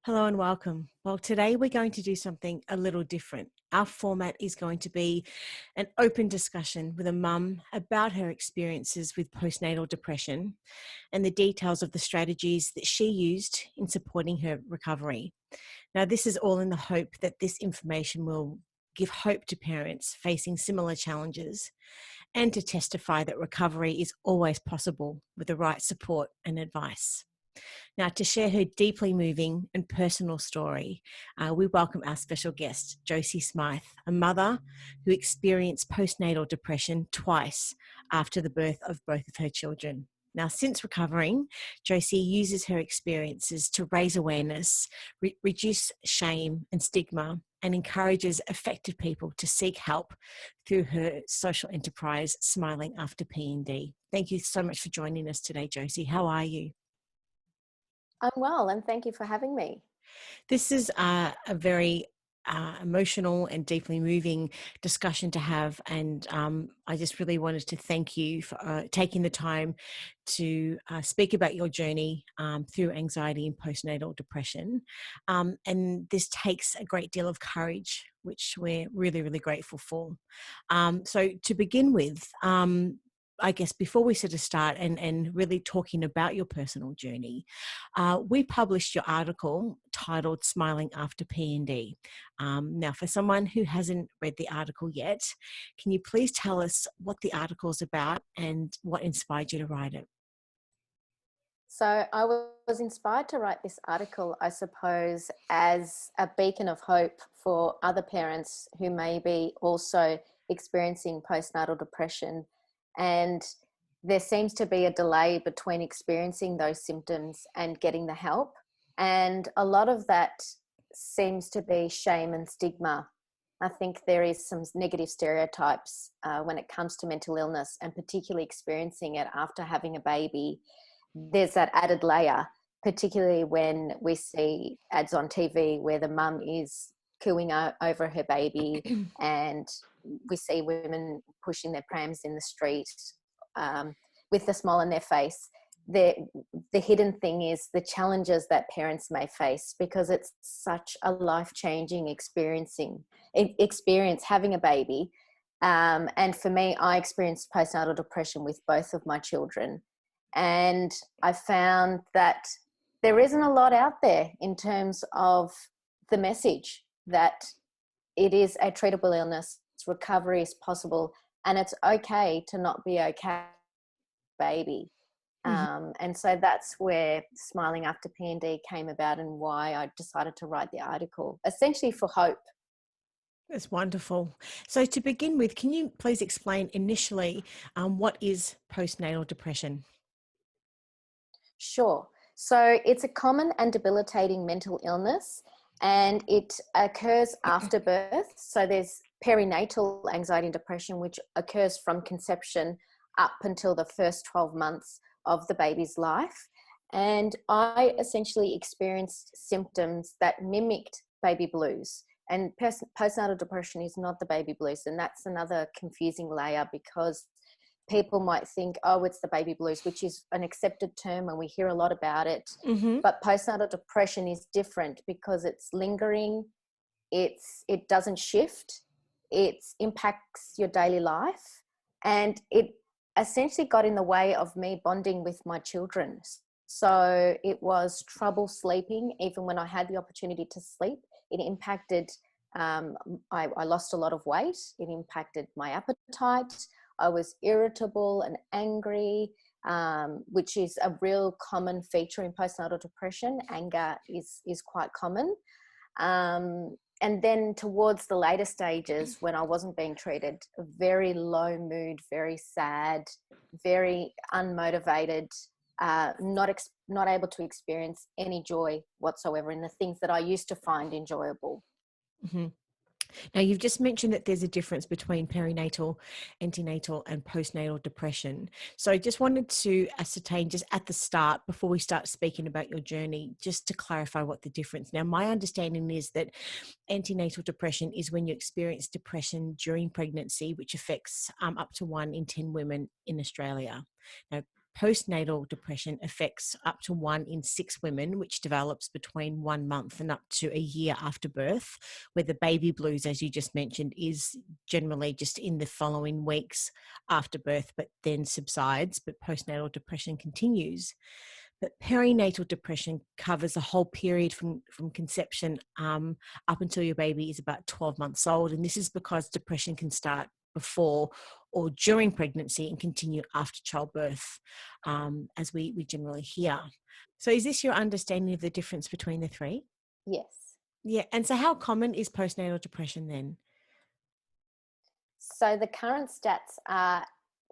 Hello and welcome. Well, today we're going to do something a little different. Our format is going to be an open discussion with a mum about her experiences with postnatal depression and the details of the strategies that she used in supporting her recovery. Now, this is all in the hope that this information will give hope to parents facing similar challenges and to testify that recovery is always possible with the right support and advice. Now, to share her deeply moving and personal story, we welcome our special guest, Josie Smythe, a mother who experienced postnatal depression twice after the birth of both of her children. Now, since recovering, Josie uses her experiences to raise awareness, reduce shame and stigma, and encourages affected people to seek help through her social enterprise, Smiling After PND. Thank you so much for joining us today, Josie. How are you? I'm well, and thank you for having me. This is a very emotional and deeply moving discussion to have. And I just really wanted to thank you for taking the time to speak about your journey through anxiety and postnatal depression. And this takes a great deal of courage, which we're really, really grateful for. So to begin with, I guess before we sort of start and really talking about your personal journey, we published your article titled Smiling After PND. Now, for someone who hasn't read the article yet, can you please tell us what the article is about and what inspired you to write it? So, I was inspired to write this article, I suppose, as a beacon of hope for other parents who may be also experiencing postnatal depression. And there seems to be a delay between experiencing those symptoms and getting the help. And a lot of that seems to be shame and stigma. I think there is some negative stereotypes when it comes to mental illness, and particularly experiencing it after having a baby. There's that added layer, particularly when we see ads on TV where the mum is cooing over her baby, and we see women pushing their prams in the street with a smile on their face. The hidden thing is the challenges that parents may face, because it's such a life-changing experience having a baby. And for me, I experienced postnatal depression with both of my children. And I found that there isn't a lot out there in terms of the message that it is a treatable illness, recovery is possible, and it's okay to not be okay, baby. And so that's where Smiling After PND came about, and why I decided to write the article, essentially for hope. That's wonderful. So to begin with, can you please explain initially what is postnatal depression? Sure. So it's a common and debilitating mental illness, and it occurs after birth. So there's perinatal anxiety and depression, which occurs from conception up until the first 12 months of the baby's life. And I essentially experienced symptoms that mimicked baby blues. And postnatal depression is not the baby blues. And that's another confusing layer, because people might think, oh, it's the baby blues, which is an accepted term and we hear a lot about it. Mm-hmm. But postnatal depression is different, because it's lingering, it doesn't shift, it impacts your daily life, and it essentially got in the way of me bonding with my children. So it was trouble sleeping, even when I had the opportunity to sleep. It impacted, I lost a lot of weight. It impacted my appetite. I was irritable and angry, which is a real common feature in postnatal depression. Anger is quite common. And then towards the later stages, when I wasn't being treated, a very low mood, very sad, very unmotivated, not able to experience any joy whatsoever in the things that I used to find enjoyable. Mm-hmm. Now, you've just mentioned that there's a difference between perinatal, antenatal, and postnatal depression. So I just wanted to ascertain just at the start, before we start speaking about your journey, just to clarify what the difference. Now, my understanding is that antenatal depression is when you experience depression during pregnancy, which affects up to 1 in 10 women in Australia. Now, postnatal depression affects up to 1 in 6 women, which develops between 1 month and up to a year after birth, where the baby blues, as you just mentioned, is generally just in the following weeks after birth, but then subsides, but postnatal depression continues. But perinatal depression covers a whole period from conception up until your baby is about 12 months old. And this is because depression can start before or during pregnancy and continue after childbirth, as we generally hear. So is this your understanding of the difference between the three? Yes. Yeah. And so how common is postnatal depression then? So the current stats are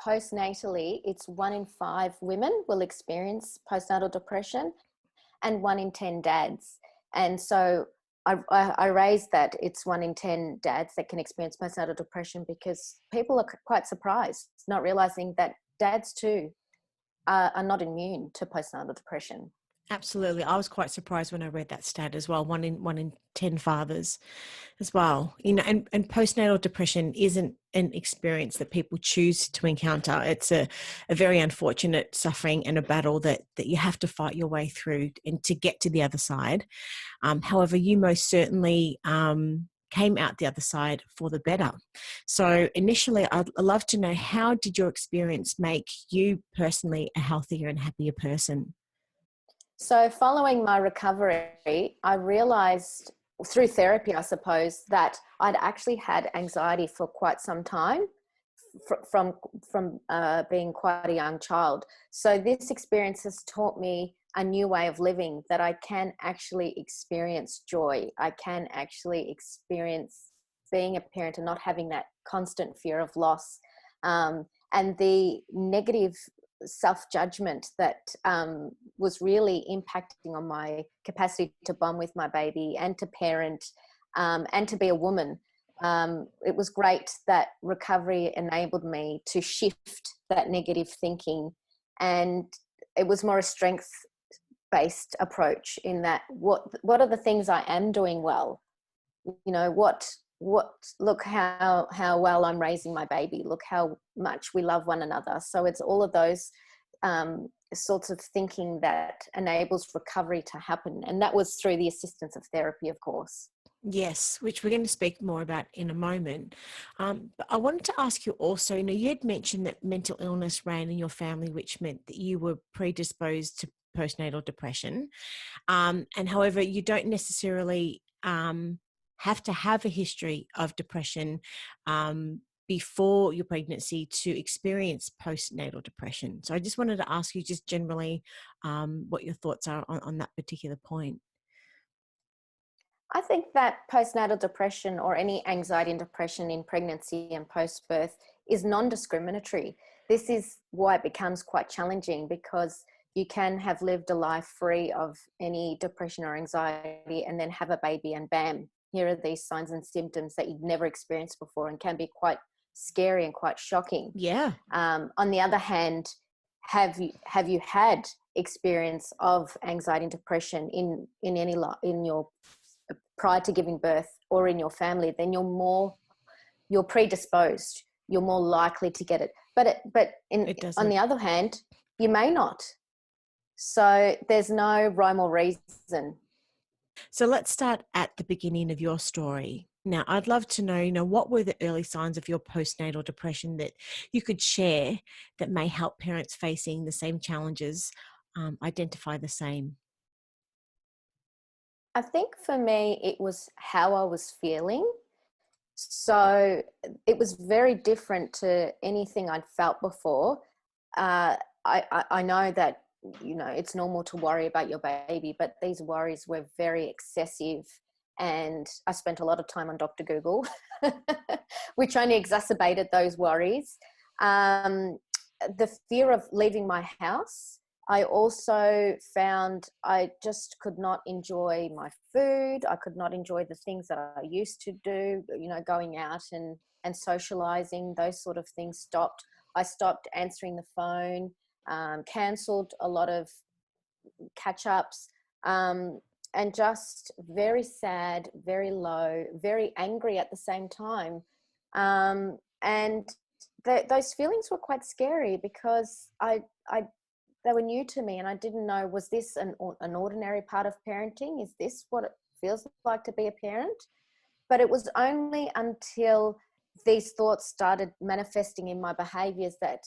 postnatally, it's 1 in 5 women will experience postnatal depression and 1 in 10 dads. And so I raised that it's 1 in 10 dads that can experience postnatal depression because people are quite surprised, not realizing that dads too are not immune to postnatal depression. Absolutely. I was quite surprised when I read that stat as well. One in 10 fathers as well. And postnatal depression isn't an experience that people choose to encounter. It's a very unfortunate suffering and a battle that you have to fight your way through and to get to the other side. However, you most certainly came out the other side for the better. So initially, I'd love to know, how did your experience make you personally a healthier and happier person? So following my recovery, I realized through therapy, I suppose, that I'd actually had anxiety for quite some time from being quite a young child. So this experience has taught me a new way of living, that I can actually experience joy. I can actually experience being a parent and not having that constant fear of loss. And the negative self-judgment that was really impacting on my capacity to bond with my baby and to parent and to be a woman. It was great that recovery enabled me to shift that negative thinking, and it was more a strength-based approach in that what are the things I am doing well? What look how well I'm raising my baby, look how much we love one another. So it's all of those sorts of thinking that enables recovery to happen, and that was through the assistance of therapy, of course. Yes, which we're going to speak more about in a moment. But I wanted to ask you also, you had mentioned that mental illness ran in your family, which meant that you were predisposed to postnatal depression. And however, you don't necessarily have to have a history of depression before your pregnancy to experience postnatal depression. So I just wanted to ask you just generally what your thoughts are on that particular point. I think that postnatal depression or any anxiety and depression in pregnancy and post-birth is non-discriminatory. This is why it becomes quite challenging, because you can have lived a life free of any depression or anxiety and then have a baby and bam, here are these signs and symptoms that you've never experienced before and can be quite scary and quite shocking. Yeah. On the other hand, have you had experience of anxiety and depression in your prior to giving birth or in your family, then you're predisposed. You're more likely to get it. But on the other hand, you may not. So there's no rhyme or reason. So let's start at the beginning of your story. Now, I'd love to know, what were the early signs of your postnatal depression that you could share that may help parents facing the same challenges identify the same? I think for me, it was how I was feeling. So it was very different to anything I'd felt before. I know that, it's normal to worry about your baby, but these worries were very excessive. And I spent a lot of time on Dr. Google, which only exacerbated those worries. The fear of leaving my house. I also found I just could not enjoy my food. I could not enjoy the things that I used to do, going out and socializing. Those sort of things stopped. I stopped answering the phone, cancelled a lot of catch-ups, and just very sad, very low, very angry at the same time. And those feelings were quite scary because I They were new to me, and I didn't know, was this an ordinary part of parenting? Is this what it feels like to be a parent? But it was only until these thoughts started manifesting in my behaviors that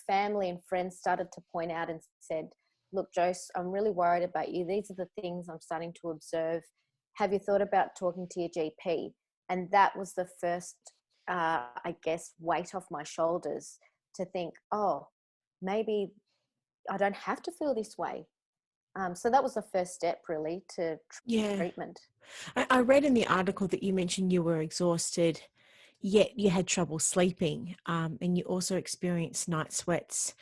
family and friends started to point out and said, look, Jose, I'm really worried about you. These are the things I'm starting to observe. Have you thought about talking to your GP? And that was the first, I guess, weight off my shoulders to think, oh, maybe I don't have to feel this way. So that was the first step, really, to Yeah. treatment. I read in the article that you mentioned you were exhausted, yet you had trouble sleeping, and you also experienced night sweats,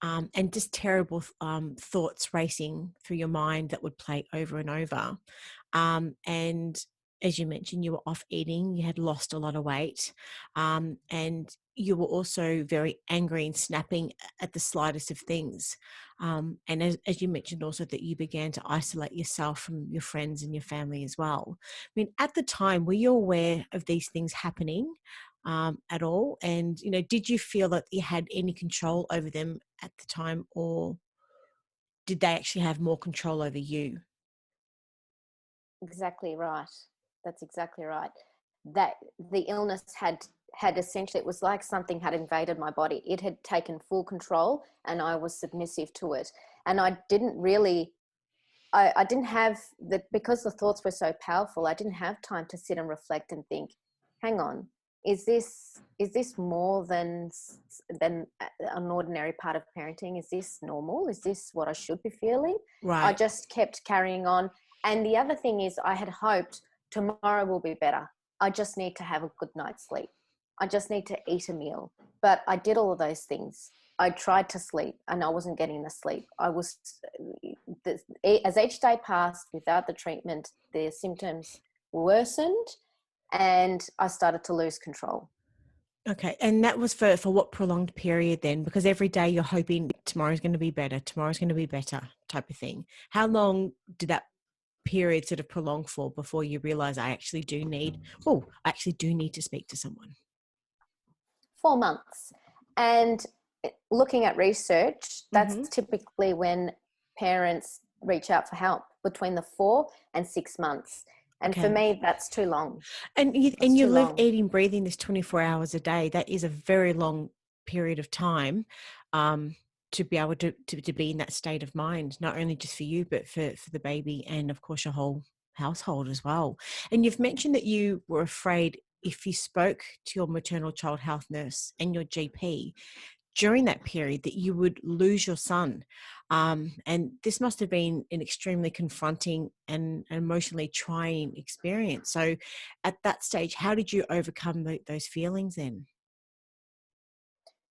and just terrible thoughts racing through your mind that would play over and over. And as you mentioned, you were off eating, you had lost a lot of weight, and you were also very angry and snapping at the slightest of things. And as you mentioned also that you began to isolate yourself from your friends and your family as well. I mean, at the time, were you aware of these things happening at all? And, did you feel that you had any control over them at the time, or did they actually have more control over you? Exactly right. That's exactly right. That the illness had essentially, it was like something had invaded my body. It had taken full control, and I was submissive to it. And I didn't really, I didn't have the, because the thoughts were so powerful, I didn't have time to sit and reflect and think, hang on, is this more than an ordinary part of parenting? Is this normal? Is this what I should be feeling? I Right. just kept carrying on. And the other thing is, I had hoped tomorrow will be better. I just need to have a good night's sleep. I just need to eat a meal. But I did all of those things. I tried to sleep and I wasn't getting the sleep. As each day passed without the treatment, the symptoms worsened and I started to lose control. Okay. And that was for what prolonged period then? Because every day you're hoping tomorrow's going to be better, tomorrow's going to be better type of thing. How long did that period sort of prolong for before you realize I actually do need to speak to someone? 4 months. And looking at research, that's Mm-hmm. typically when parents reach out for help, between the 4 and 6 months. And for Okay. me, that's too long. And you That's and you too live long. eating, breathing this 24 hours a day. That is a very long period of time, um, to be able to be in that state of mind, not only just for you, but for the baby and of course your whole household as well. And you've mentioned that you were afraid if you spoke to your maternal child health nurse and your GP during that period that you would lose your son. And this must have been an extremely confronting and emotionally trying experience. So at that stage, how did you overcome those feelings then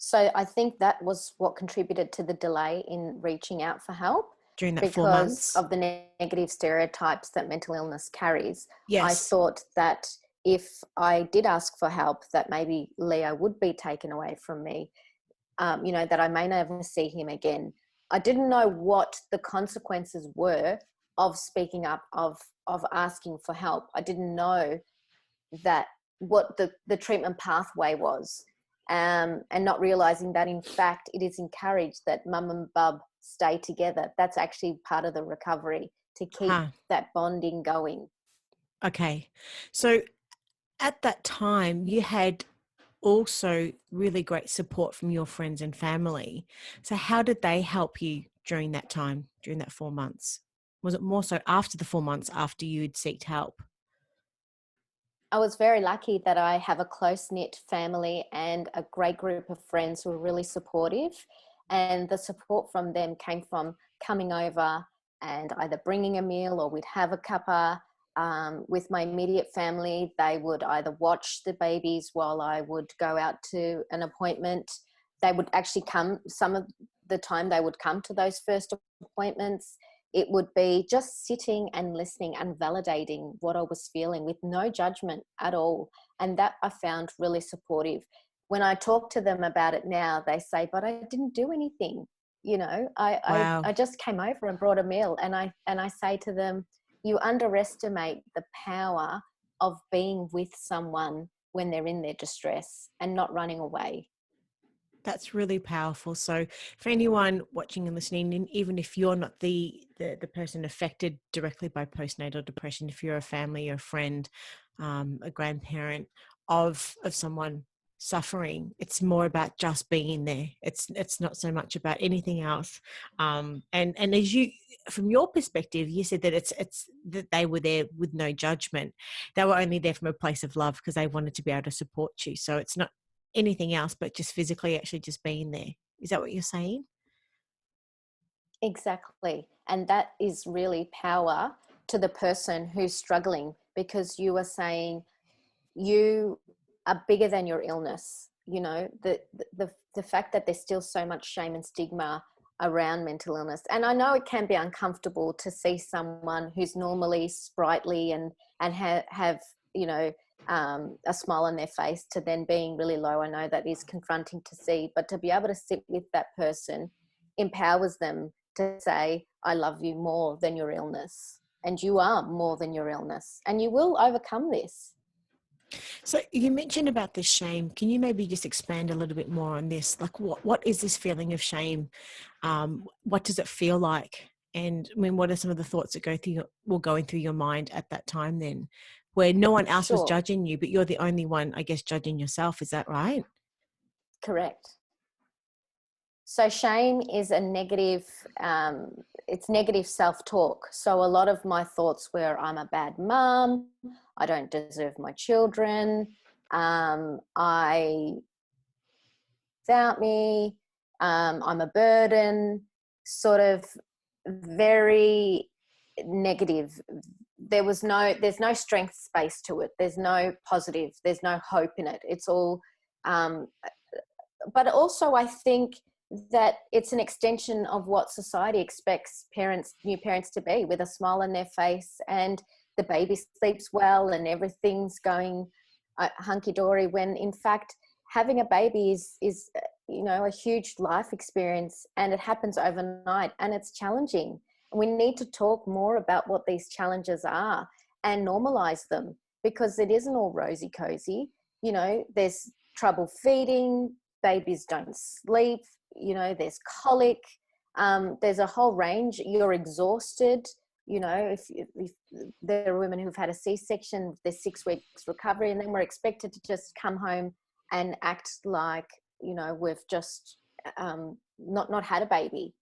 So I think that was what contributed to the delay in reaching out for help, during that four because months? of the negative stereotypes that mental illness carries. I Yes. thought that if I did ask for help, that maybe Leo would be taken away from me, that I may never see him again. I didn't know what the consequences were of speaking up, of asking for help. I didn't know that what the treatment pathway was, and not realizing that in fact it is encouraged that mum and bub stay together. That's actually part of the recovery, to keep Huh. that bonding going. Okay. So at that time, you had also really great support from your friends and family. So how did they help you during that time, during that 4 months? Was it more so after the 4 months after you'd sought help? I was very lucky that I have a close knit family and a great group of friends who were really supportive. And the support from them came from coming over and either bringing a meal, or we'd have a cuppa. With my immediate family, they would either watch the babies while I would go out to an appointment. They would actually come, some of the time, they would come to those first appointments. It would be just sitting and listening and validating what I was feeling with no judgment at all. And that I found really supportive. When I talk to them about it now, they say, but I didn't do anything. I Wow. just came over and brought a meal. And I say to them, you underestimate the power of being with someone when they're in their distress and not running away. That's really powerful. So for anyone watching and listening, and even if you're not the person affected directly by postnatal depression, if you're a family, a friend, a grandparent of someone suffering, it's more about just being there. It's not so much about anything else. And as you, from your perspective, you said that it's that they were there with no judgment. They were only there from a place of love because they wanted to be able to support you. So it's not anything else but just physically actually just being there. Is that what you're saying? Exactly. And that is really power to the person who's struggling, because you are saying you are bigger than your illness. You know, the fact that there's still so much shame and stigma around mental illness. And I know it can be uncomfortable to see someone who's normally sprightly and have, you know, a smile on their face to then being really low. I know that is confronting to see, but to be able to sit with that person empowers them to say, I love you more than your illness, and you are more than your illness, and you will overcome this. So you mentioned about this shame. Can you maybe just expand a little bit more on this? Like what is this feeling of shame? What does it feel like? And I mean, what are some of the thoughts that going through your mind at that time then, where no one else was Sure, judging you, but you're the only one, I guess, judging yourself. Is that right? correct. So shame is a negative, it's negative self-talk. So a lot of my thoughts were, I'm a bad mum, I don't deserve my children, I without me, I'm a burden, sort of very negative. There's no strength space to it. There's no positive, there's no hope in it. It's all, um, but also I think that it's an extension of what society expects new parents to be, with a smile on their face and the baby sleeps well and everything's going hunky-dory, when in fact having a baby is you know, a huge life experience, and it happens overnight, and it's challenging. We need to talk more about what these challenges are and normalize them, because it isn't all rosy cozy. You know, there's trouble feeding, babies don't sleep, you know, there's colic, there's a whole range. You're exhausted. You know, if there are women who've had a C-section, there's 6 weeks recovery, and then we're expected to just come home and act like, you know, we've just not had a baby.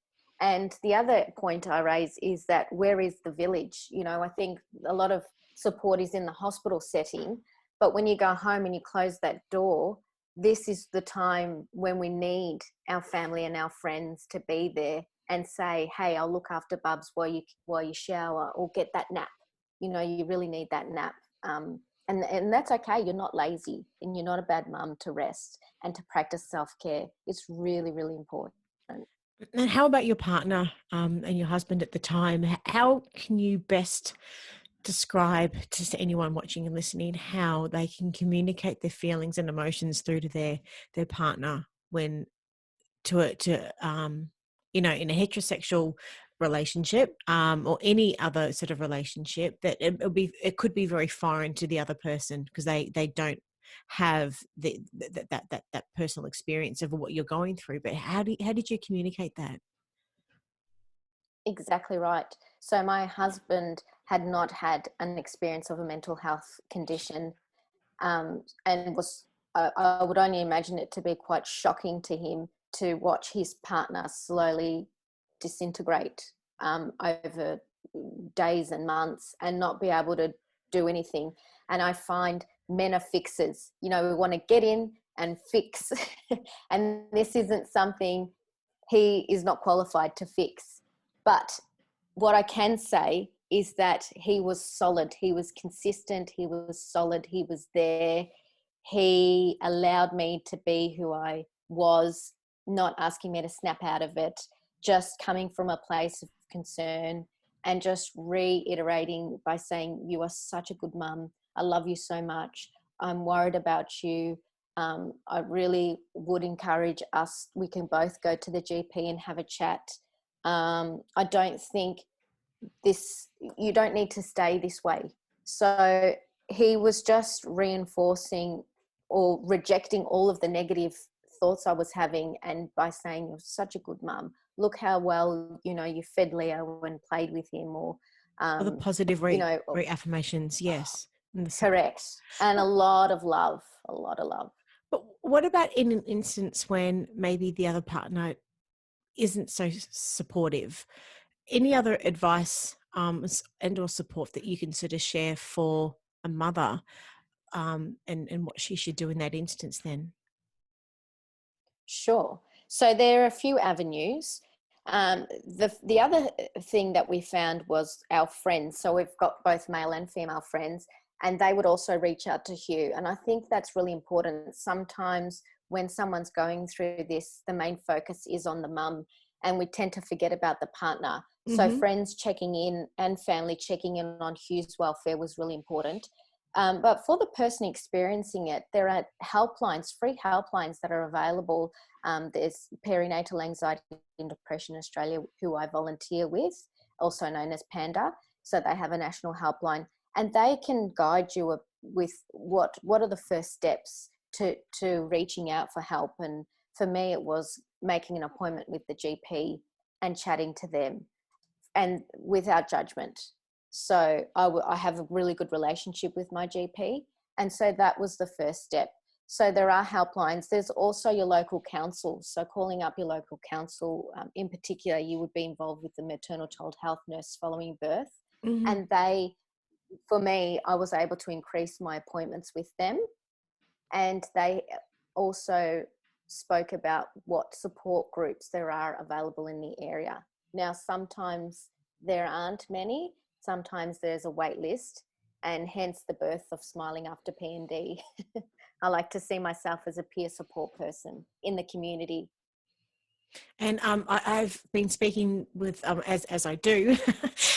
And the other point I raise is that, where is the village? You know, I think a lot of support is in the hospital setting, but when you go home and you close that door, this is the time when we need our family and our friends to be there and say, hey, I'll look after Bubs while you shower, or get that nap. You know, you really need that nap. And that's okay. You're not lazy, and you're not a bad mum to rest and to practice self-care. It's really, really important. And how about your partner and your husband at the time? How can you best describe to anyone watching and listening how they can communicate their feelings and emotions through to their partner when you know, in a heterosexual relationship or any other sort of relationship, that it could be very foreign to the other person because they don't have that personal experience of what you're going through. But how did you communicate that? Exactly right. So my husband had not had an experience of a mental health condition, and I would only imagine it to be quite shocking to him to watch his partner slowly disintegrate over days and months and not be able to do anything. And I find men are fixers. You know, we want to get in and fix, and this isn't something he is not qualified to fix. But what I can say is that he was solid, he was consistent, he was solid, he was there. He allowed me to be who I was, not asking me to snap out of it, just coming from a place of concern and just reiterating by saying, you are such a good mum. I love you so much. I'm worried about you. I really would encourage us, we can both go to the GP and have a chat. I don't think you don't need to stay this way. So he was just reinforcing or rejecting all of the negative thoughts I was having, and by saying, you're such a good mum, look how well, you fed Leo and played with him, or, Or the positive you know, reaffirmations, yes. And the support. correct. And a lot of love, a lot of love. But what about in an instance when maybe the other partner isn't so supportive? Any other advice and or support that you can sort of share for a mother, and what she should do in that instance then? Sure. So there are a few avenues. The other thing that we found was our friends. So we've got both male and female friends, and they would also reach out to Hugh. And I think that's really important. Sometimes when someone's going through this, the main focus is on the mum, and we tend to forget about the partner. So Mm-hmm. friends checking in and family checking in on Hugh's welfare was really important. But for the person experiencing it, there are helplines, free helplines that are available. There's Perinatal Anxiety and Depression Australia, who I volunteer with, also known as PANDA. So they have a national helpline, and they can guide you with what are the first steps to reaching out for help. And for me, it was making an appointment with the GP and chatting to them, and without judgment. So I have a really good relationship with my GP. And so that was the first step. So there are helplines. There's also your local council. So calling up your local council, in particular, you would be involved with the maternal child health nurse following birth. Mm-hmm. And for me, I was able to increase my appointments with them. And they also spoke about what support groups there are available in the area. Now, sometimes there aren't many, sometimes there's a wait list, and hence the birth of Smiling After PND. I like to see myself as a peer support person in the community. And I've been speaking with, as I do,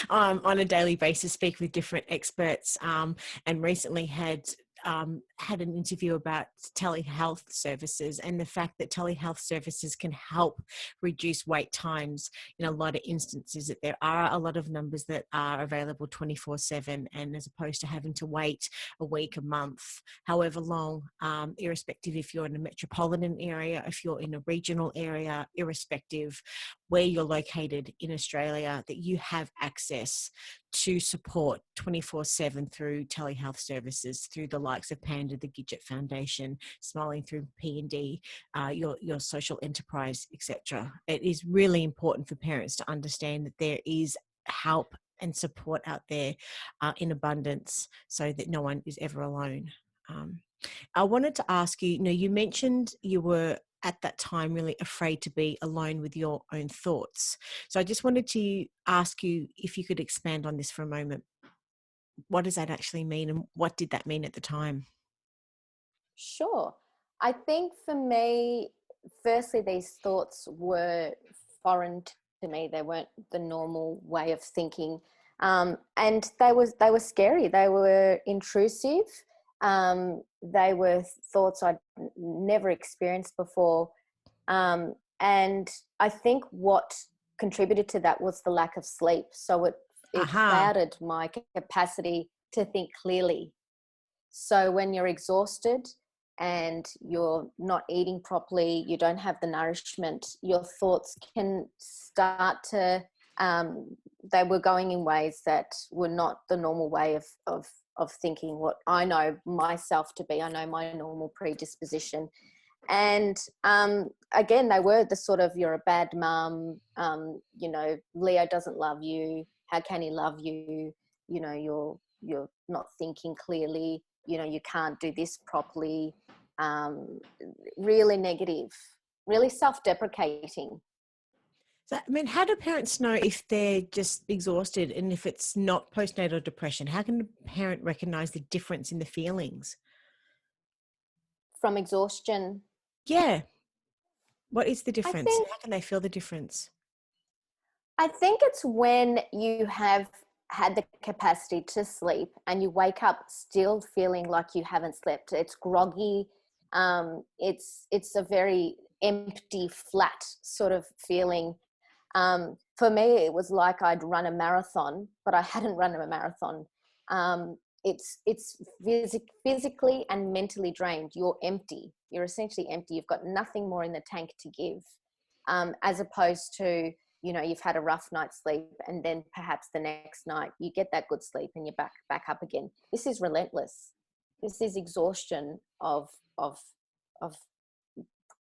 on a daily basis, speak with different experts, and recently had an interview about telehealth services and the fact that telehealth services can help reduce wait times in a lot of instances, that there are a lot of numbers that are available 24/7, and as opposed to having to wait a week, a month, however long, irrespective if you're in a metropolitan area, if you're in a regional area, irrespective where you're located in Australia, that you have access to support 24/7 through telehealth services, through the likes of PANDA, the Gidget Foundation, Smiling through PND, your social enterprise, etc. It is really important for parents to understand that there is help and support out there in abundance, so that no one is ever alone. I wanted to ask you, you mentioned you were at that time really afraid to be alone with your own thoughts. So I just wanted to ask you if you could expand on this for a moment. What does that actually mean, and what did that mean at the time? Sure. I think for me, firstly, these thoughts were foreign to me. They weren't the normal way of thinking. And they were scary. They were intrusive. They were thoughts I'd never experienced before. And I think what contributed to that was the lack of sleep. So it Aha. clouded my capacity to think clearly. So when you're exhausted and you're not eating properly, you don't have the nourishment, your thoughts can start to, they were going in ways that were not the normal way of thinking, what I know myself to be. I know my normal predisposition. And again, they were the sort of, you're a bad mum, Leo doesn't love you, how can he love you, you're not thinking clearly, you can't do this properly. Really negative, really self-deprecating. So, I mean, how do parents know if they're just exhausted and if it's not postnatal depression? How can a parent recognize the difference in the feelings? From exhaustion, Yeah. What is the I difference? think How can they feel the difference? I think it's when you have had the capacity to sleep and you wake up still feeling like you haven't slept. It's groggy. It's a very empty, flat sort of feeling. For me, it was like I'd run a marathon, but I hadn't run a marathon. physically and mentally drained. You're empty. You're essentially empty. You've got nothing more in the tank to give, as opposed to, you know, you've had a rough night's sleep and then perhaps the next night you get that good sleep and you're back up again. This is relentless. This is exhaustion of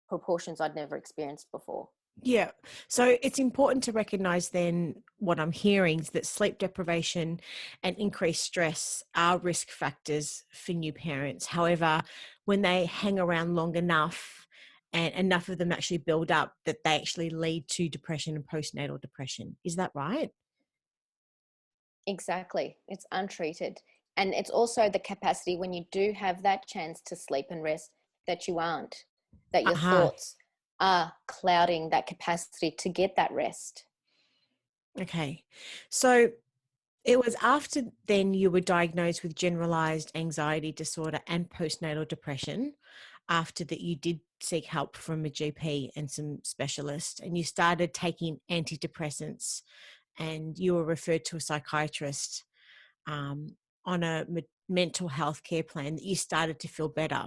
proportions I'd never experienced before. Yeah. So it's important to recognize then what I'm hearing is that sleep deprivation and increased stress are risk factors for new parents. However, when they hang around long enough and enough of them actually build up, that they actually lead to depression and postnatal depression. Is that right? Exactly. It's untreated. And it's also the capacity when you do have that chance to sleep and rest that you aren't, that your Uh-huh. thoughts are clouding that capacity to get that rest. Okay. So it was after then you were diagnosed with generalized anxiety disorder and postnatal depression, after that you did seek help from a GP and some specialists, and you started taking antidepressants, and you were referred to a psychiatrist um, on a mental health care plan, that you started to feel better.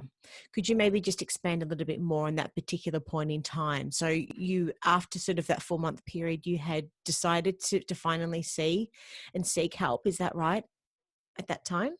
Could you maybe just expand a little bit more on that particular point in time? So you, after sort of that 4-month period, you had decided to finally see and seek help. Is that right at that time?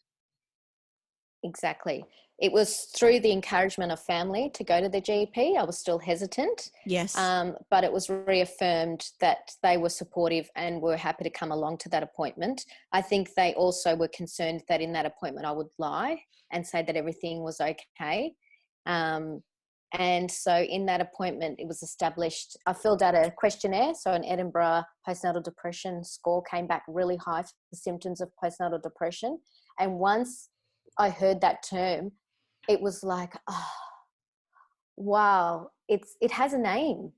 Exactly. It was through the encouragement of family to go to the GP. I was still hesitant, Yes. but it was reaffirmed that they were supportive and were happy to come along to that appointment. I think they also were concerned that in that appointment I would lie and say that everything was okay. Um, and so in that appointment, it was established, I filled out a questionnaire. So an Edinburgh postnatal depression score came back really high for the symptoms of postnatal depression. And once I heard that term, it was like, oh, wow, it has a name.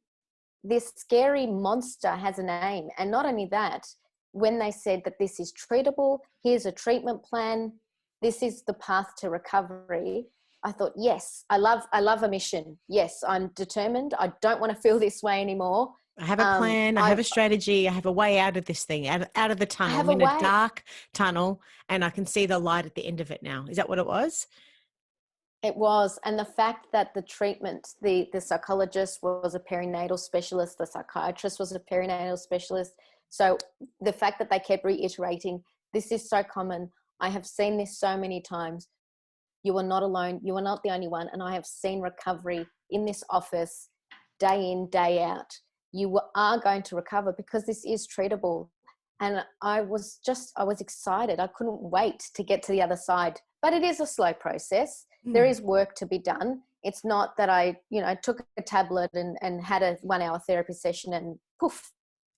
This scary monster has a name. And not only that, when they said that this is treatable, here's a treatment plan, this is the path to recovery, I thought, yes, I love a mission. Yes, I'm determined. I don't want to feel this way anymore. I have a plan, I have I a strategy, I have a way out of this thing, out of the tunnel. have I'm a in a way. dark tunnel and I can see the light at the end of it now. Is that what it was? It was. And the fact that the treatment, the psychologist was a perinatal specialist, the psychiatrist was a perinatal specialist. So the fact that they kept reiterating, this is so common. I have seen this so many times. You are not alone. You are not the only one. And I have seen recovery in this office day in, day out. You are going to recover because this is treatable. And I was excited. I couldn't wait to get to the other side. But it is a slow process. There is work to be done. It's not that I, took a tablet and had a 1-hour therapy session and poof,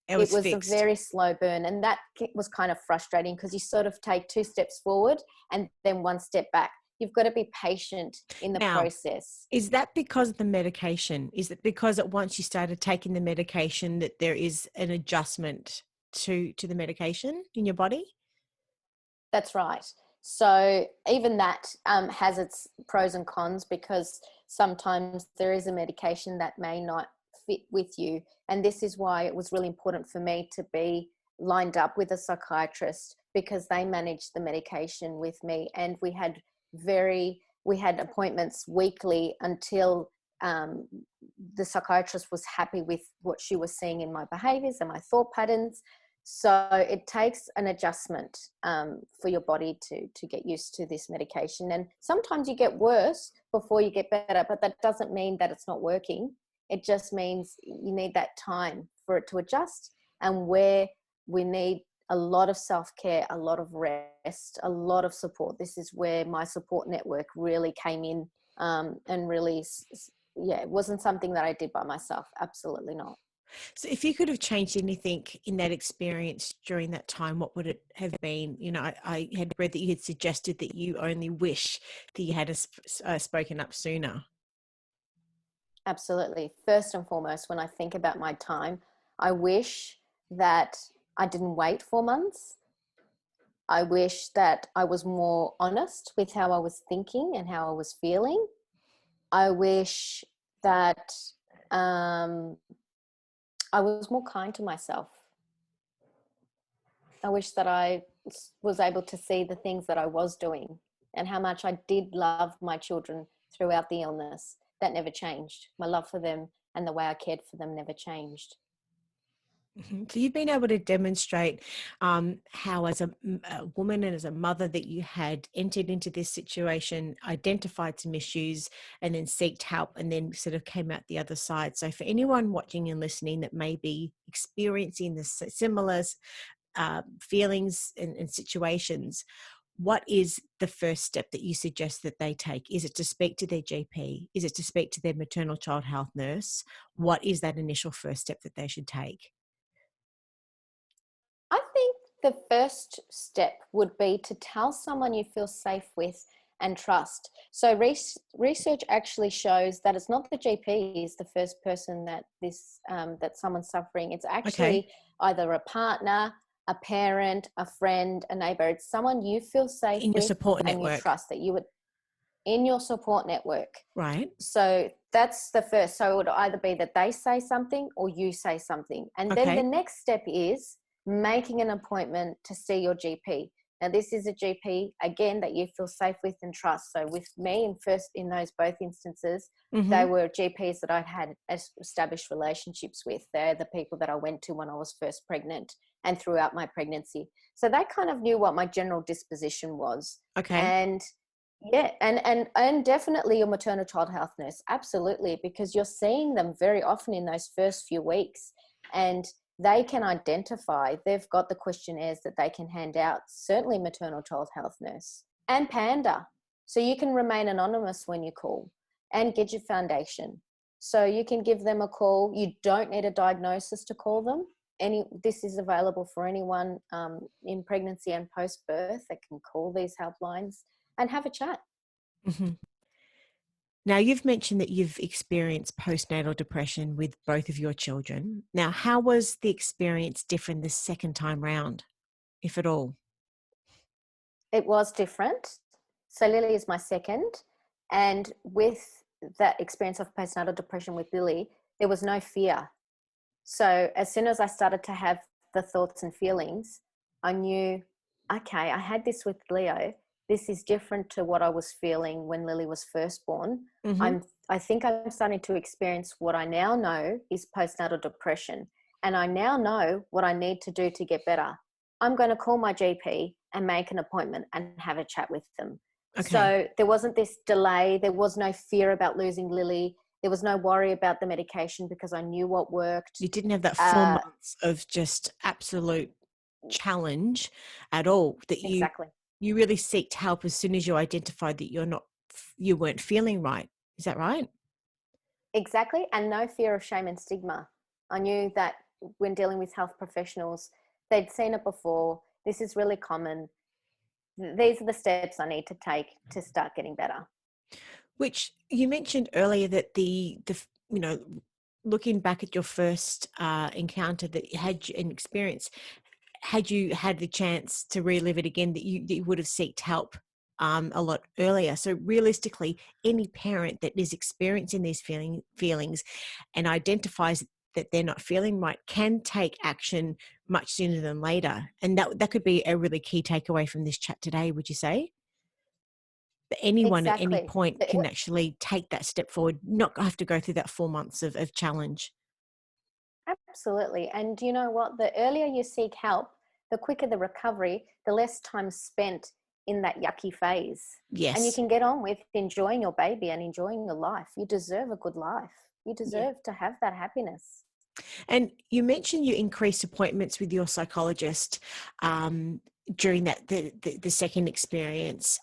It it was was a fixed. very slow burn. And that was kind of frustrating because you sort of take 2 steps forward and then 1 step back. You've got to be patient in the Now, process. is that because of the medication? Is it because that once you started taking the medication that there is an adjustment to the medication in your body? That's right. So even that has its pros and cons because sometimes there is a medication that may not fit with you. And this is why it was really important for me to be lined up with a psychiatrist because they managed the medication with me. And we had appointments weekly until the psychiatrist was happy with what she was seeing in my behaviors and my thought patterns. So it takes an adjustment for your body to get used to this medication. And sometimes you get worse before you get better, but that doesn't mean that it's not working. It just means you need that time for it to adjust. And where we need a lot of self-care, a lot of rest, a lot of support. This is where my support network really came in and really, it wasn't something that I did by myself. Absolutely not. So if you could have changed anything in that experience during that time, what would it have been? I had read that you had suggested that you only wish that you had spoken up sooner. Absolutely. First and foremost, when I think about my time, I wish that I didn't wait 4 months. I wish that I was more honest with how I was thinking and how I was feeling. I wish that um, I was more kind to myself. I wish that I was able to see the things that I was doing and how much I did love my children throughout the illness. That never changed. My love for them and the way I cared for them never changed. So you've been able to demonstrate how, as a woman and as a mother, that you had entered into this situation, identified some issues, and then sought help, and then sort of came out the other side. So for anyone watching and listening that may be experiencing the similar feelings and situations, what is the first step that you suggest that they take? Is it to speak to their GP? Is it to speak to their maternal child health nurse? What is that initial first step that they should take? I think the first step would be to tell someone you feel safe with and trust. So research actually shows that it's not the GP is the first person that that someone's suffering. It's Okay. actually either a partner, a parent, a friend, a neighbor. It's someone you feel safe In your with support and you network. trust, that you would in your support network. Right. So that's the first. So it would either be that they say something or you say something. And then the Okay. next step is making an appointment to see your GP. Now, this is a GP, again, that you feel safe with and trust. So with me, in those both instances, Mm-hmm. they were GPs that I'd had established relationships with. They're the people that I went to when I was first pregnant and throughout my pregnancy. So they kind of knew what my general disposition was. Okay. And yeah, and definitely your maternal child health nurse, absolutely, because you're seeing them very often in those first few weeks, and they can identify. They've got the questionnaires that they can hand out. Certainly, maternal child health nurse and Panda, so you can remain anonymous when you call, and Gidget Foundation, so you can give them a call. You don't need a diagnosis to call them. This is available for anyone in pregnancy and post birth that can call these helplines and have a chat. Mm-hmm. Now, you've mentioned that you've experienced postnatal depression with both of your children. Now, how was the experience different the second time round, if at all? It was different. So Lily is my second. And with that experience of postnatal depression with Lily, there was no fear. So as soon as I started to have the thoughts and feelings, I knew, okay, I had this with Leo. This is different to what I was feeling when Lily was first born. Mm-hmm. I think I'm starting to experience what I now know is postnatal depression. And I now know what I need to do to get better. I'm going to call my GP and make an appointment and have a chat with them. Okay. So there wasn't this delay. There was no fear about losing Lily. There was no worry about the medication because I knew what worked. You didn't have that four Uh, months of just absolute challenge at all, that exactly. you really seeked help as soon as you identified that you weren't feeling right. Is that right? Exactly. And no fear of shame and stigma. I knew that when dealing with health professionals, they'd seen it before. This is really common. These are the steps I need to take to start getting better. Which you mentioned earlier that the you know, looking back at your first encounter that you had an experience, had you had the chance to relive it again, that you would have sought help a lot earlier. So realistically, any parent that is experiencing these feelings and identifies that they're not feeling right can take action much sooner than later. And that could be a really key takeaway from this chat today, would you say? That anyone at any Exactly. point can actually take that step forward, not have to go through that 4 months of challenge. Absolutely. And you know what? The earlier you seek help, the quicker the recovery, the less time spent in that yucky phase. And you Yes. can get on with enjoying your baby and enjoying your life. You deserve a good life. You Yeah. deserve to have that happiness. And you mentioned you increased appointments with your psychologist during the second experience.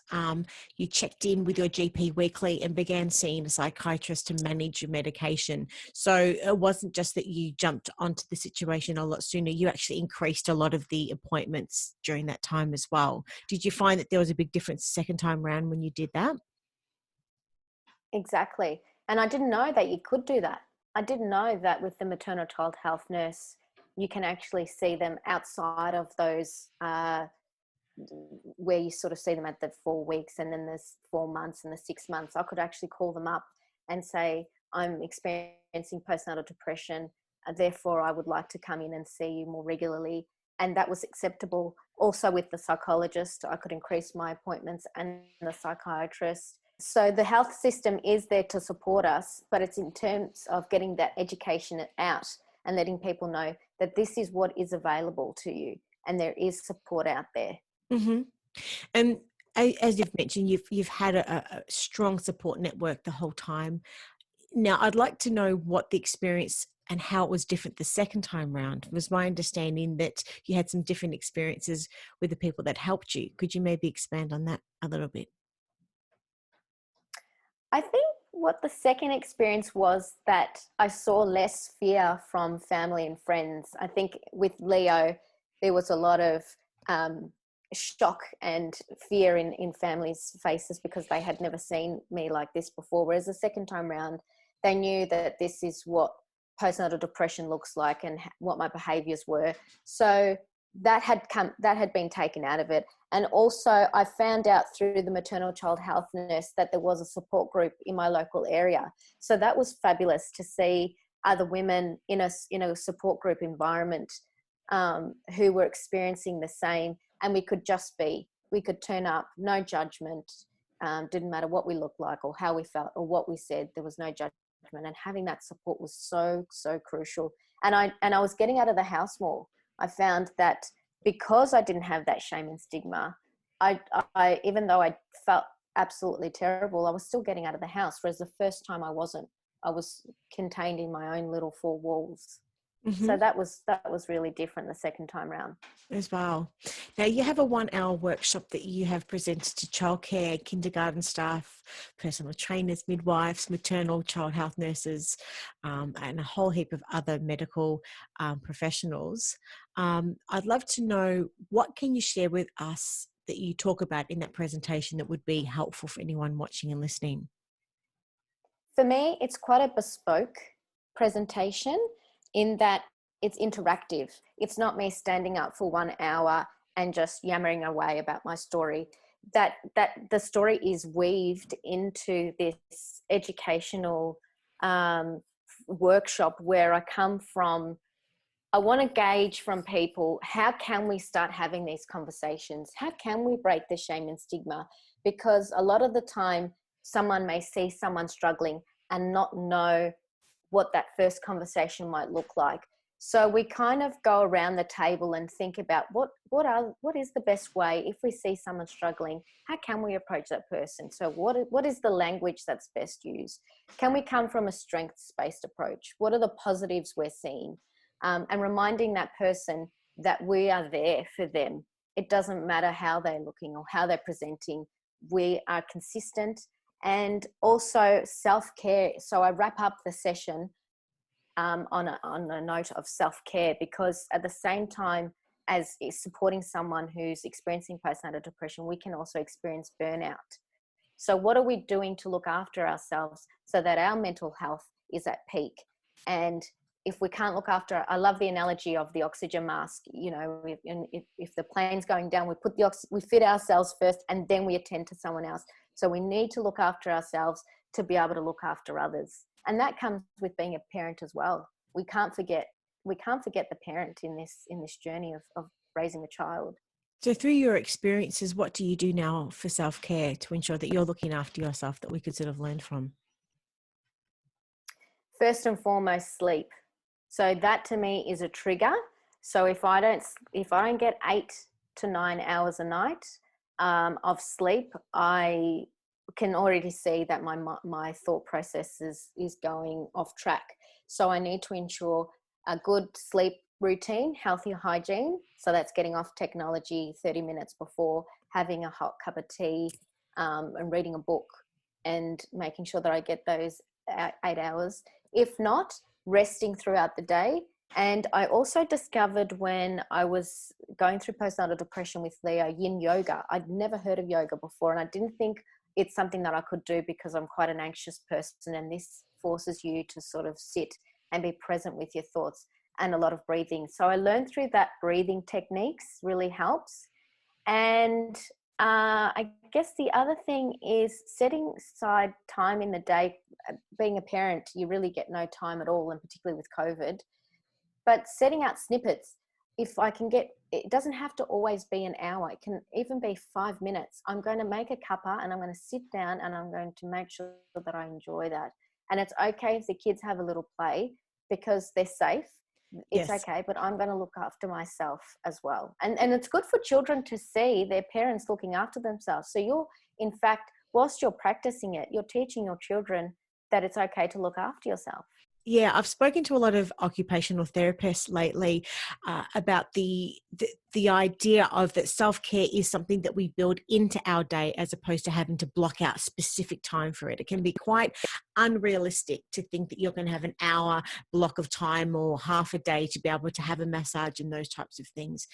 You checked in with your GP weekly and began seeing a psychiatrist to manage your medication. So it wasn't just that you jumped onto the situation a lot sooner, you actually increased a lot of the appointments during that time as well. Did you find that there was a big difference the second time around when you did that? Exactly. And I didn't know that you could do that. I didn't know that with the maternal child health nurse, you can actually see them outside of those where you sort of see them at the 4 weeks and then there's 4 months and the 6 months. I could actually call them up and say, I'm experiencing postnatal depression, therefore I would like to come in and see you more regularly. And that was acceptable. Also with the psychologist, I could increase my appointments, and the psychiatrist. So the health system is there to support us, but it's in terms of getting that education out and letting people know that this is what is available to you and there is support out there. Mm-hmm. And as you've mentioned, you've had a strong support network the whole time. Now, I'd like to know what the experience and how it was different the second time round. It was my understanding that you had some different experiences with the people that helped you. Could you maybe expand on that a little bit? I think what the second experience was that I saw less fear from family and friends. I think with Leo, there was a lot of shock and fear in families' faces because they had never seen me like this before. Whereas the second time round, they knew that this is what postnatal depression looks like and what my behaviours were. So that had been taken out of it. And also I found out through the maternal child health nurse that there was a support group in my local area. So that was fabulous to see other women in a support group environment who were experiencing the same. And we could turn up, no judgment, didn't matter what we looked like or how we felt or what we said, there was no judgment. And having that support was so, so crucial. And I was getting out of the house more. I found that because I didn't have that shame and stigma, I even though I felt absolutely terrible, I was still getting out of the house. Whereas the first time I wasn't. I was contained in my own little four walls. Mm-hmm. So that was really different the second time round. As well. Now, you have a 1-hour workshop that you have presented to childcare, kindergarten staff, personal trainers, midwives, maternal child health nurses, and a whole heap of other medical professionals. I'd love to know, what can you share with us that you talk about in that presentation that would be helpful for anyone watching and listening? For me, it's quite a bespoke presentation in that it's interactive. It's not me standing up for 1 hour and just yammering away about my story. That the story is weaved into this educational workshop where I come from. I want to gauge from people, how can we start having these conversations? How can we break the shame and stigma? Because a lot of the time, someone may see someone struggling and not know what that first conversation might look like. So we kind of go around the table and think about what is the best way if we see someone struggling, how can we approach that person? So what is the language that's best used? Can we come from a strengths-based approach? What are the positives we're seeing? And reminding that person that we are there for them. It doesn't matter how they're looking or how they're presenting. We are consistent. And also self-care. So I wrap up the session on a note of self-care, because at the same time as supporting someone who's experiencing postnatal depression, we can also experience burnout. So what are we doing to look after ourselves so that our mental health is at peak? And if we can't look after, I love the analogy of the oxygen mask. You know, if the plane's going down, we fit ourselves first and then we attend to someone else. So we need to look after ourselves to be able to look after others. And that comes with being a parent as well. We can't forget the parent in this journey of raising a child. So through your experiences, what do you do now for self-care to ensure that you're looking after yourself, that we could sort of learn from? First and foremost, sleep. So that to me is a trigger. So if I don't get 8 to 9 hours a night of sleep, I can already see that my thought process is going off track. So I need to ensure a good sleep routine, healthy hygiene. So that's getting off technology 30 minutes before, having a hot cup of tea, and reading a book, and making sure that I get those 8 hours. If not, resting throughout the day. And I also discovered when I was going through postnatal depression with Leo, yin yoga. I'd never heard of yoga before, and I didn't think it's something that I could do because I'm quite an anxious person, and this forces you to sort of sit and be present with your thoughts, and a lot of breathing. So I learned through that breathing techniques really helps. And I guess the other thing is setting aside time in the day. Being a parent, you really get no time at all, and particularly with COVID. But setting out snippets. If I can get it doesn't have to always be an hour. It can even be 5 minutes. I'm going to make a cuppa and I'm going to sit down and I'm going to make sure that I enjoy that. And it's okay if the kids have a little play because they're safe. It's Yes. okay, but I'm going to look after myself as well. And it's good for children to see their parents looking after themselves. So you're, in fact, whilst you're practicing it, you're teaching your children that it's okay to look after yourself. Yeah, I've spoken to a lot of occupational therapists lately about the idea of that self-care is something that we build into our day as opposed to having to block out specific time for it. It can be quite unrealistic to think that you're going to have an hour block of time or half a day to be able to have a massage and those types of things.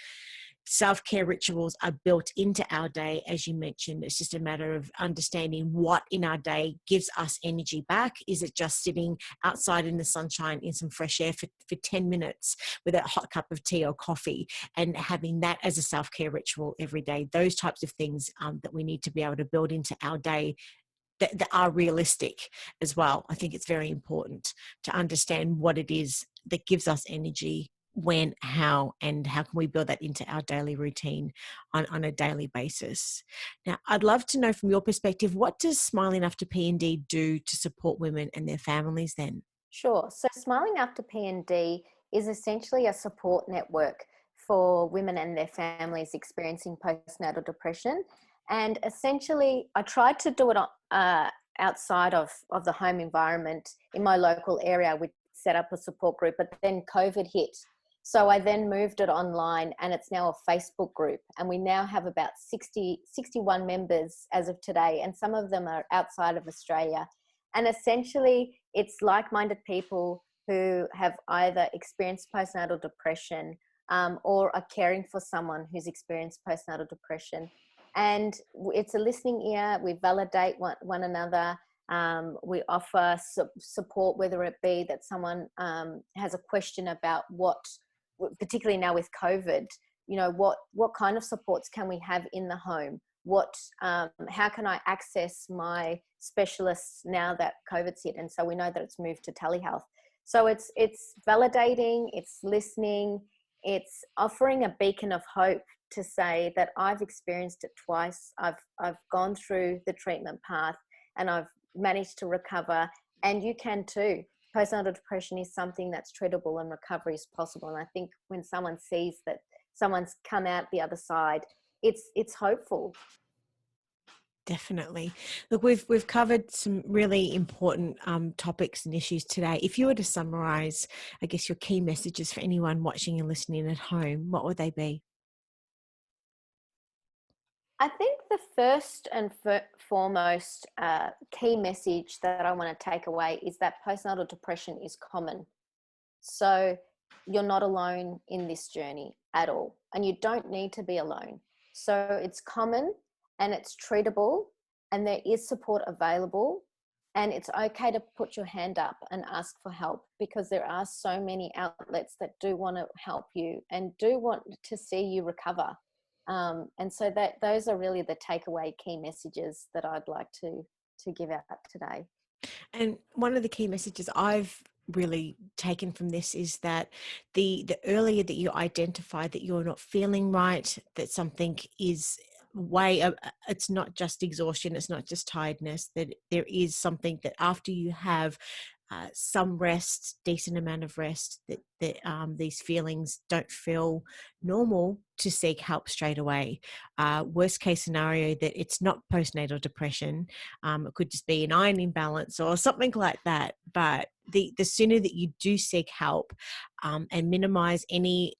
Self-care rituals are built into our day, as you mentioned. It's just a matter of understanding what in our day gives us energy back. Is it just sitting outside in the sunshine in some fresh air for 10 minutes with a hot cup of tea or coffee and having that as a self-care ritual every day? Those types of things that we need to be able to build into our day that are realistic as well. I think it's very important to understand what it is that gives us energy, when, how, and how can we build that into our daily routine on a daily basis. Now, I'd love to know from your perspective, what does Smiling After PND do to support women and their families then? Sure. So Smiling After PND is essentially a support network for women and their families experiencing postnatal depression. And essentially, I tried to do it outside of the home environment in my local area. We set up a support group, but then COVID hit. So I then moved it online and it's now a Facebook group. And we now have about 61 members as of today. And some of them are outside of Australia. And essentially, it's like-minded people who have either experienced postnatal depression or are caring for someone who's experienced postnatal depression. And it's a listening ear. We validate one another. We offer support, whether it be that someone has a question about what, particularly now with COVID, what kind of supports can we have in the home? How can I access my specialists now that COVID's hit? And so we know that it's moved to telehealth. So it's validating, it's listening, it's offering a beacon of hope to say that I've experienced it twice. I've gone through the treatment path and I've managed to recover, and you can too. Postnatal depression is something that's treatable and recovery is possible. And I think when someone sees that someone's come out the other side, it's hopeful. Definitely. Look, we've covered some really important topics and issues today. If you were to summarize, I guess, your key messages for anyone watching and listening at home, what would they be? I think the first and foremost key message that I want to take away is that postnatal depression is common. So you're not alone in this journey at all, and you don't need to be alone. So it's common and it's treatable, and there is support available, and it's okay to put your hand up and ask for help, because there are so many outlets that do want to help you and do want to see you recover. And so that those are really the takeaway key messages that I'd like to give out today. And one of the key messages I've really taken from this is that the earlier that you identify that you're not feeling right, that something is it's not just exhaustion, it's not just tiredness, that there is something that after you have some rest, decent amount of rest, that these feelings don't feel normal, to seek help straight away. Worst case scenario, that it's not postnatal depression. It could just be an iron imbalance or something like that. But the sooner that you do seek help and minimize any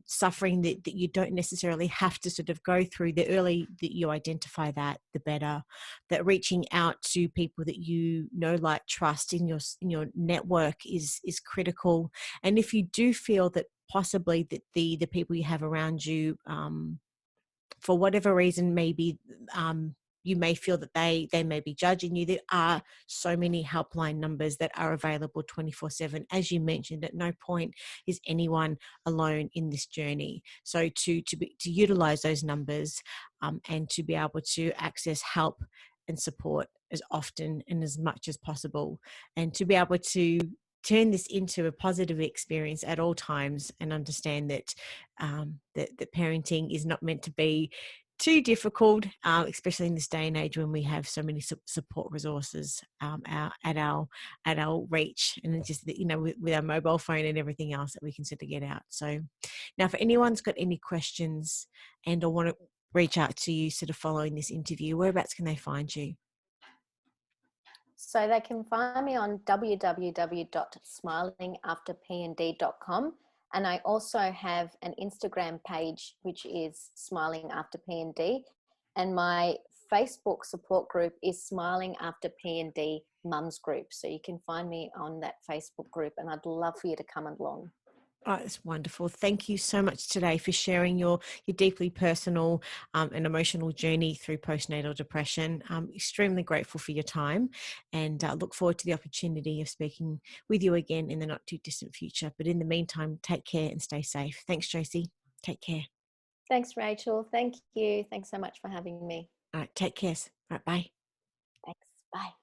suffering that you don't necessarily have to sort of go through, the early that you identify that, the better. That reaching out to people that you know, like, trust in your network is critical. And if you do feel that possibly that the people you have around you, for whatever reason, maybe you may feel that they may be judging you, there are so many helpline numbers that are available 24/7. As you mentioned, at no point is anyone alone in this journey. So to utilize those numbers and to be able to access help and support as often and as much as possible, and to be able to turn this into a positive experience at all times, and understand that that parenting is not meant to be too difficult, especially in this day and age when we have so many support resources at our reach, and it's just that, with our mobile phone and everything else that we can sort of get out. So now, if anyone's got any questions and or want to reach out to you sort of following this interview, whereabouts can they find you? So they can find me on www.smilingafterpnd.com. And I also have an Instagram page, which is Smiling After PND. And my Facebook support group is Smiling After PND Mums Group. So you can find me on that Facebook group, and I'd love for you to come along. Oh, that's wonderful. Thank you so much today for sharing your deeply personal and emotional journey through postnatal depression. I'm extremely grateful for your time, and look forward to the opportunity of speaking with you again in the not too distant future. But in the meantime, take care and stay safe. Thanks, Josie. Take care. Thanks, Rachel. Thank you. Thanks so much for having me. All right, take care. All right, bye. Thanks. Bye.